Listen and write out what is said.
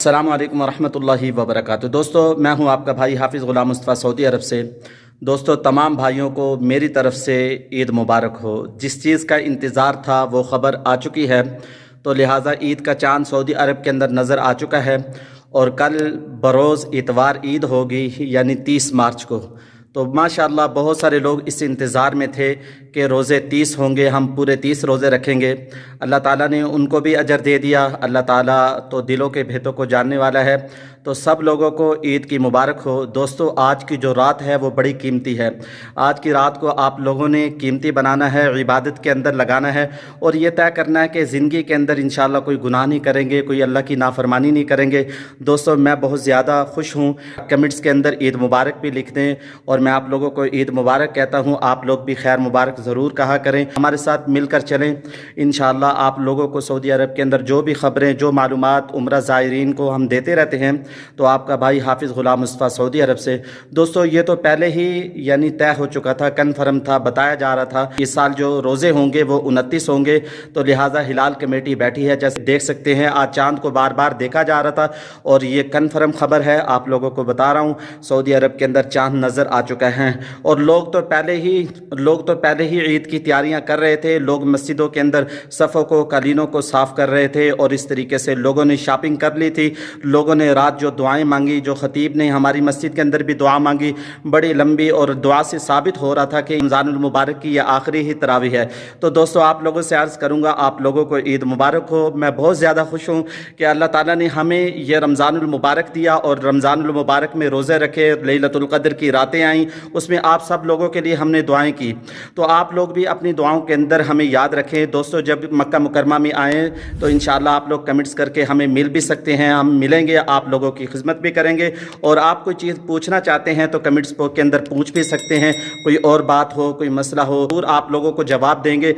अस्सलाम वालेकुम वरहमतुल्लाहि वबरकातुहू। दोस्तों, मैं हूं आपका भाई हाफिज़ ग़ुलाम मुस्तफ़ा सऊदी अरब से। दोस्तों, तमाम भाइयों को मेरी तरफ से ईद मुबारक हो। जिस चीज़ का इंतज़ार था वो ख़बर आ चुकी है, तो लिहाजा ईद का चाँद सऊदी अरब के अंदर नज़र आ चुका है और कल बरोज़ इतवार ईद होगी, यानी 30 मार्च को। तो माशाअल्लाह बहुत सारे लोग इस इंतज़ार में थे कि रोज़े 30 होंगे, हम पूरे 30 रोज़े रखेंगे। अल्लाह ताला ने उनको भी अजर दे दिया। अल्लाह ताला तो दिलों के भेदों को जानने वाला है। तो सब लोगों को ईद की मुबारक हो। दोस्तों, आज की जो रात है वो बड़ी कीमती है। आज की रात को आप लोगों ने कीमती बनाना है, इबादत के अंदर लगाना है और ये तय करना है कि ज़िंदगी के अंदर इंशाअल्लाह कोई गुनाह नहीं करेंगे, कोई अल्लाह की नाफरमानी नहीं करेंगे। दोस्तों, मैं बहुत ज़्यादा खुश हूँ। कमेंट्स के अंदर ईद मुबारक भी लिख दें और मैं आप लोगों को ईद मुबारक कहता हूँ। आप लोग भी खैर मुबारक ज़रूर कहा करें, हमारे साथ मिलकर चलें। इंशाअल्लाह आप लोगों को सऊदी अरब के अंदर जो भी ख़बरें, जो मालूमात उम्रा ज़ायरीन को हम देते रहते हैं, तो आपका भाई हाफिज़ ग़ुलाम मुस्तफ़ा सऊदी अरब से। दोस्तों, ये तो पहले ही यानी तय हो चुका था, कन्फर्म था, बताया जा रहा था इस साल जो रोज़े होंगे वो 29 होंगे। तो लिहाजा हिलाल कमेटी बैठी है, जैसे देख सकते हैं आज चाँद को बार बार देखा जा रहा था और ये कन्फर्म ख़बर है, आप लोगों को बता रहा हूँ। सऊदी अरब के अंदर चाँद नज़र आ चुका है और लोग तो पहले ही ईद की तैयारियां कर रहे थे। लोग मस्जिदों के अंदर सफ़ों को, कालीनों को साफ़ कर रहे थे और इस तरीके से लोगों ने शॉपिंग कर ली थी। लोगों ने रात जो दुआएं मांगी, जो ख़तीब ने हमारी मस्जिद के अंदर भी दुआ मांगी, बड़ी लंबी, और दुआ से साबित हो रहा था कि रमज़ानुल मुबारक की यह आखिरी ही तरावी है। तो दोस्तों, आप लोगों से अर्ज़ करूँगा, आप लोगों को ईद मुबारक हो। मैं बहुत ज़्यादा खुश हूँ कि अल्लाह ताला ने हमें यह रमज़ानुल मुबारक दिया और रमज़ानुल मुबारक में रोज़े रखे, लैलतुल क़द्र की रातें आईं, उसमें आप सब लोगों के लिए हमने दुआएं की। तो आप लोग भी अपनी दुआओं के अंदर हमें याद रखें। दोस्तों, जब मक्का मुकरमा में आएँ तो इंशाअल्लाह आप लोग कमेंट्स करके हमें मिल भी सकते हैं, हम मिलेंगे, आप लोगों की खिदमत भी करेंगे। और आप कोई चीज़ पूछना चाहते हैं तो कमेंट्स के अंदर पूछ भी सकते हैं। कोई और बात हो, कोई मसला हो, और आप लोगों को जवाब देंगे।